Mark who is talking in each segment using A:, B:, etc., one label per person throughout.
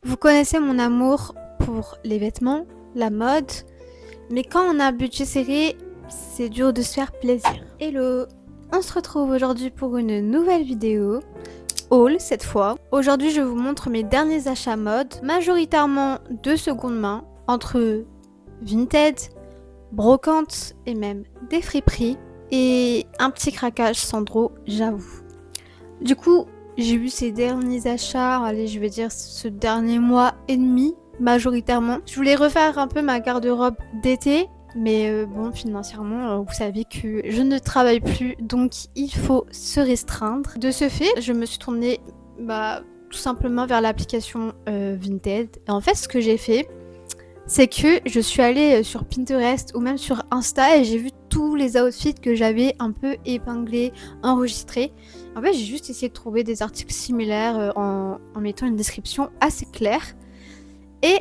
A: Vous connaissez mon amour pour les vêtements, la mode, mais quand on a un budget serré, c'est dur de se faire plaisir. Hello, on se retrouve aujourd'hui pour une nouvelle vidéo, haul cette fois. Aujourd'hui je vous montre mes derniers achats mode, majoritairement de seconde main, entre Vinted, brocante et même des friperies, et un petit craquage Sandro, j'avoue. Du coup, j'ai eu ces derniers achats, allez, je vais dire ce dernier mois et demi, majoritairement. Je voulais refaire un peu ma garde-robe d'été, mais bon, financièrement, vous savez que je ne travaille plus, donc il faut se restreindre. De ce fait, je me suis tournée tout simplement vers l'application Vinted. Et en fait, ce que j'ai fait, c'est que je suis allée sur Pinterest ou même sur Insta et j'ai vu tous les outfits que j'avais un peu épinglés, enregistrés. En fait, j'ai juste essayé de trouver des articles similaires en mettant une description assez claire. Et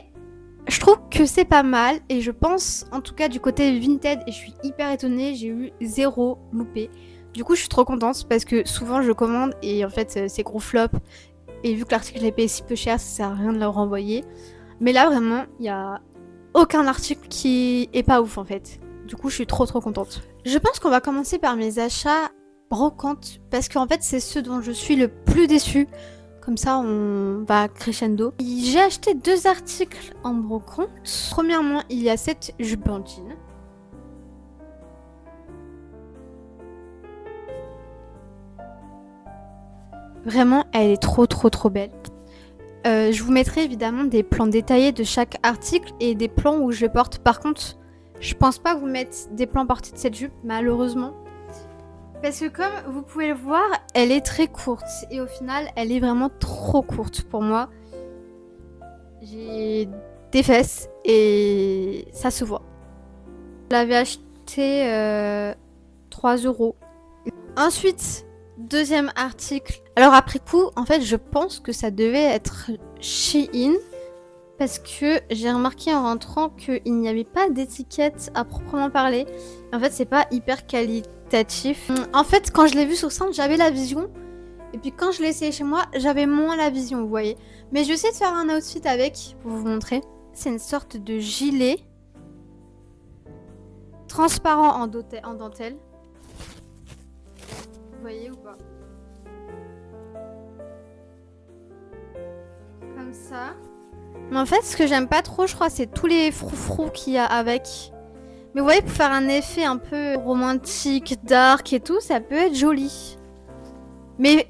A: je trouve que c'est pas mal et je pense, en tout cas du côté Vinted, et je suis hyper étonnée, j'ai eu 0 loupé. Du coup, je suis trop contente parce que souvent je commande et en fait c'est gros flop. Et vu que l'article est payé si peu cher, ça sert à rien de le renvoyer. Mais là vraiment, il y a aucun article qui est pas ouf en fait. Du coup, je suis trop contente. Je pense qu'on va commencer par mes achats brocante parce qu'en fait, c'est ceux dont je suis le plus déçue. Comme ça, on va crescendo. J'ai acheté 2 articles en brocante. Premièrement, il y a cette jupe en jean. Vraiment, elle est trop belle. Je vous mettrai évidemment des plans détaillés de chaque article et des plans où je porte. Par contre, je pense pas vous mettre des plans portés de cette jupe, malheureusement. Parce que comme vous pouvez le voir, elle est très courte. Et au final, elle est vraiment trop courte pour moi. J'ai des fesses et ça se voit. Je l'avais acheté 3 €. Ensuite, deuxième article. Alors après coup, en fait, je pense que ça devait être Shein. Parce que j'ai remarqué en rentrant qu'il n'y avait pas d'étiquette à proprement parler. En fait, c'est pas hyper qualitatif. En fait, quand je l'ai vu sur Simple, j'avais la vision. Et puis quand je l'ai essayé chez moi, j'avais moins la vision, vous voyez. Mais je vais essayer de faire un outfit avec pour vous montrer. C'est une sorte de gilet transparent en dentelle. Vous voyez ou pas? Comme ça. Mais en fait, ce que j'aime pas trop, je crois, c'est tous les froufrous qu'il y a avec. Mais vous voyez, pour faire un effet un peu romantique, dark et tout, ça peut être joli. Mais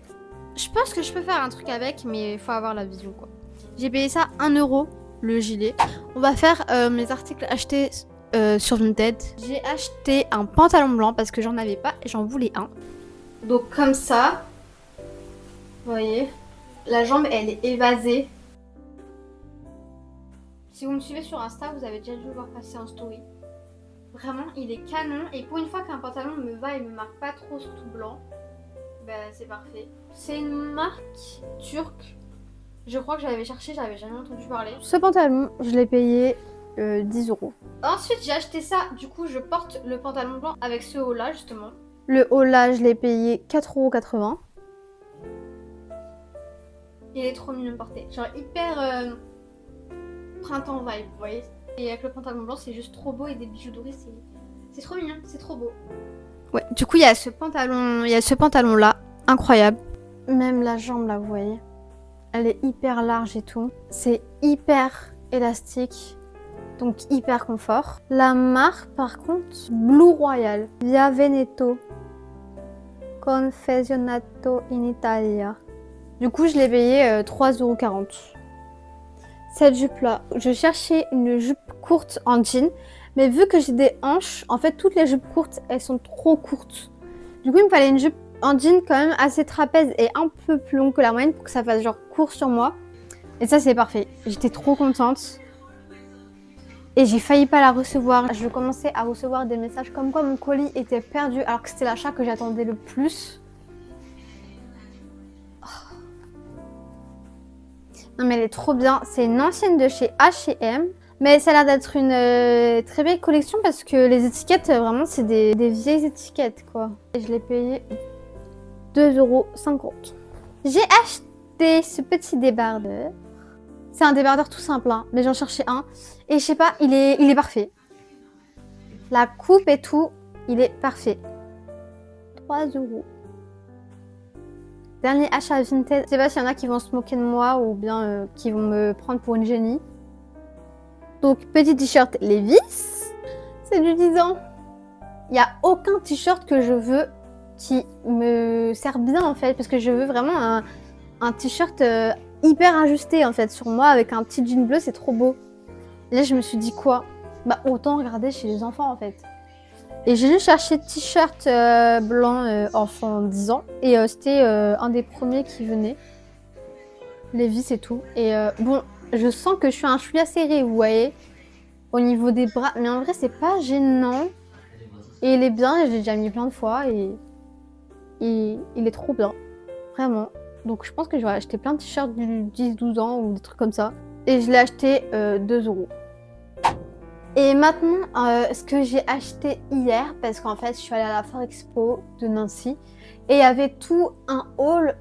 A: je pense que je peux faire un truc avec, mais il faut avoir la vision, quoi. J'ai payé ça 1 €, le gilet. On va faire mes articles achetés sur Vinted. J'ai acheté un pantalon blanc parce que j'en avais pas et j'en voulais un. Donc comme ça, vous voyez, la jambe, elle est évasée. Si vous me suivez sur Insta, vous avez déjà dû le voir passer en story. Vraiment, il est canon. Et pour une fois qu'un pantalon me va et me marque pas trop sur tout blanc, c'est parfait. C'est une marque turque. Je crois que j'avais cherché, j'avais jamais entendu parler. Ce pantalon, je l'ai payé 10 €. Ensuite, j'ai acheté ça. Du coup, je porte le pantalon blanc avec ce haut là, justement. Le haut là, je l'ai payé 4,80 €. Il est trop mignon de porter. Genre hyper printemps vibe, vous voyez. Et avec le pantalon blanc, c'est juste trop beau et des bijoux dorés, c'est trop mignon, c'est trop beau. Ouais, du coup, il y a ce pantalon là, incroyable. Même la jambe là, vous voyez. Elle est hyper large et tout. C'est hyper élastique, donc hyper confort. La marque, par contre, Blue Royal, Via Veneto, Confezionato in Italia. Du coup, je l'ai payé 3,40 €. Cette jupe-là, je cherchais une jupe courte en jean, mais vu que j'ai des hanches, en fait, toutes les jupes courtes, elles sont trop courtes. Du coup, il me fallait une jupe en jean quand même assez trapèze et un peu plus longue que la moyenne pour que ça fasse genre court sur moi. Et ça, c'est parfait. J'étais trop contente. Et j'ai failli pas la recevoir. Je commençais à recevoir des messages comme quoi mon colis était perdu alors que c'était l'achat que j'attendais le plus. Non mais elle est trop bien, c'est une ancienne de chez H&M, mais ça a l'air d'être une très belle collection parce que les étiquettes, vraiment c'est des vieilles étiquettes quoi. Et je l'ai payé 2,50 €. J'ai acheté ce petit débardeur, C'est un débardeur tout simple, hein, mais j'en cherchais un. Et je sais pas, il est parfait. La coupe et tout, il est parfait. 3 €. Dernier achat vintage. Je sais pas s'il y en a qui vont se moquer de moi ou bien qui vont me prendre pour une génie. Donc, petit t-shirt Levi's. C'est du 10 ans. Il n'y a aucun t-shirt que je veux qui me sert bien en fait. Parce que je veux vraiment un t-shirt hyper ajusté en fait sur moi avec un petit jean bleu. C'est trop beau. Et là, je me suis dit quoi? Bah, autant regarder chez les enfants en fait. Et j'ai juste cherché t-shirt blanc enfant 10 ans. Et c'était un des premiers qui venait. Levi's et tout. Et bon, je sens que je suis un chouïa serré, vous voyez. Au niveau des bras. Mais en vrai, c'est pas gênant. Et il est bien, je l'ai déjà mis plein de fois. Et il est trop bien. Vraiment. Donc je pense que j'aurais acheté plein de t-shirts du 10-12 ans ou des trucs comme ça. Et je l'ai acheté 2 €. Et maintenant, ce que j'ai acheté hier, parce qu'en fait, je suis allée à la Foire Expo de Nancy et il y avait tout un haul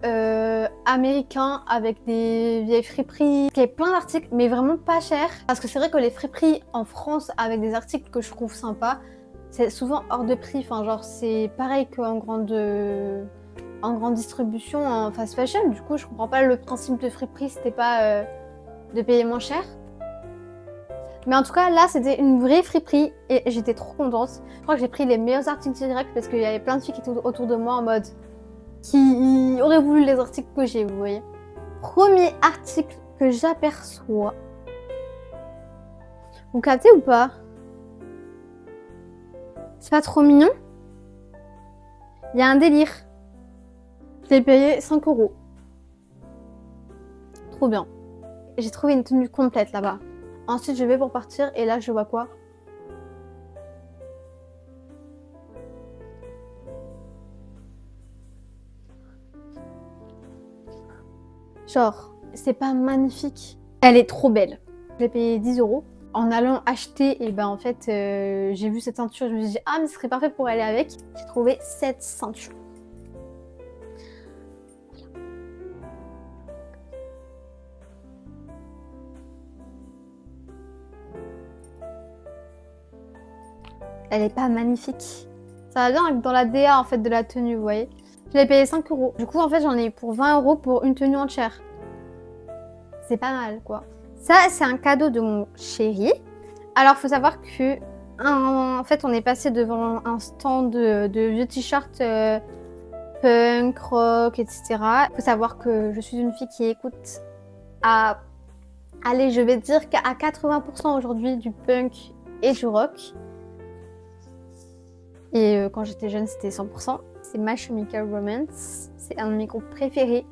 A: américain avec des vieilles friperies, qui avait plein d'articles, mais vraiment pas cher. Parce que c'est vrai que les friperies en France, avec des articles que je trouve sympas, c'est souvent hors de prix. Enfin, genre, c'est pareil qu'en grande distribution, en fast fashion. Du coup, je comprends pas le principe de friperie, c'était pas de payer moins cher. Mais en tout cas, là, c'était une vraie friperie et j'étais trop contente. Je crois que j'ai pris les meilleurs articles direct parce qu'il y avait plein de filles qui étaient autour de moi en mode qui auraient voulu les articles que j'ai, vous voyez. Premier article que j'aperçois. Vous captez ou pas? C'est pas trop mignon? Il y a un délire. Je l'ai payé 5 €. Trop bien. J'ai trouvé une tenue complète là-bas. Ensuite, je vais pour partir et là, je vois quoi? Genre, c'est pas magnifique. Elle est trop belle. Je l'ai payé 10 €. En allant acheter, et ben en fait, j'ai vu cette ceinture, je me suis dit, ah, mais ce serait parfait pour aller avec. J'ai trouvé cette ceinture. Elle est pas magnifique. Ça va bien dans la DA en fait de la tenue, vous voyez. Je l'ai payé 5 €. Du coup, en fait, j'en ai eu pour 20 € pour une tenue entière. C'est pas mal, quoi. Ça, c'est un cadeau de mon chéri. Alors, faut savoir que, en fait, on est passé devant un stand de vieux t-shirts punk, rock, etc. Faut savoir que je suis une fille qui écoute à, allez, je vais dire qu'à 80% aujourd'hui du punk et du rock. Et quand j'étais jeune, c'était 100%. C'est My Chemical Romance. C'est un de mes groupes préférés.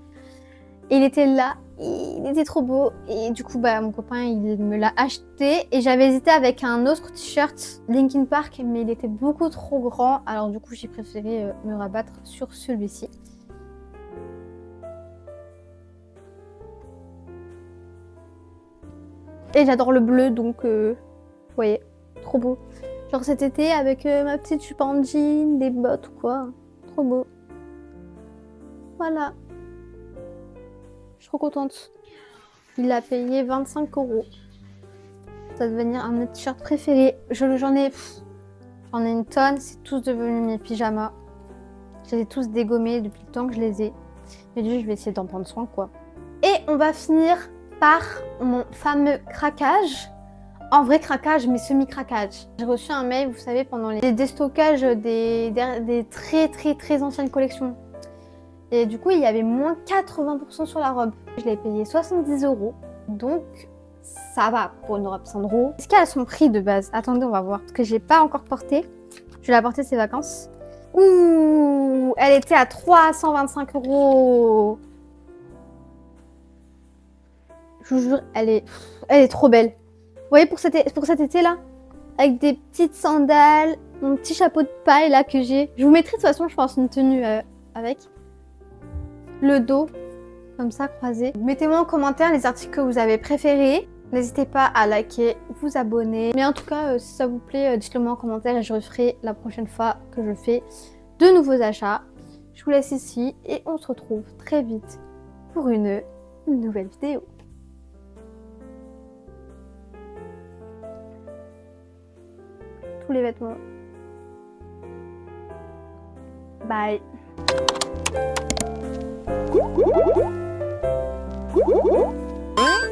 A: Et il était là, il était trop beau. Et du coup, bah, mon copain, il me l'a acheté. Et j'avais hésité avec un autre t-shirt Linkin Park, mais il était beaucoup trop grand. Alors du coup, j'ai préféré me rabattre sur celui-ci. Et j'adore le bleu, donc vous voyez, trop beau. Genre cet été avec ma petite jupe en jean, des bottes ou quoi. Trop beau. Voilà. Je suis trop contente. Il a payé 25 €. Ça va devenir un de mes t-shirts préférés. J'en ai une tonne. C'est tous devenus mes pyjamas. Je les ai tous dégommés depuis le temps que je les ai. Mais du coup, je vais essayer d'en prendre soin, quoi. Et on va finir par mon fameux craquage. En vrai craquage, mais semi-craquage. J'ai reçu un mail, vous savez, pendant les déstockages des très anciennes collections. Et du coup, il y avait moins 80% sur la robe. Je l'ai payé 70 €. Donc, ça va pour une robe Sandro. Est-ce qu'elle a son prix de base? Attendez, on va voir. Parce que je l'ai pas encore portée. Je vais la porter ces vacances. Ouh, elle était à 325 €. Je vous jure, elle est trop belle. Vous voyez, pour cet été-là, avec des petites sandales, mon petit chapeau de paille là que j'ai. Je vous mettrai de toute façon, je pense, une tenue avec. Le dos, comme ça, croisé. Mettez-moi en commentaire les articles que vous avez préférés. N'hésitez pas à liker, vous abonner. Mais en tout cas, si ça vous plaît, dites-le moi en commentaire et je referai la prochaine fois que je fais de nouveaux achats. Je vous laisse ici et on se retrouve très vite pour une nouvelle vidéo. tous les vêtements. Bye.
B: Hein?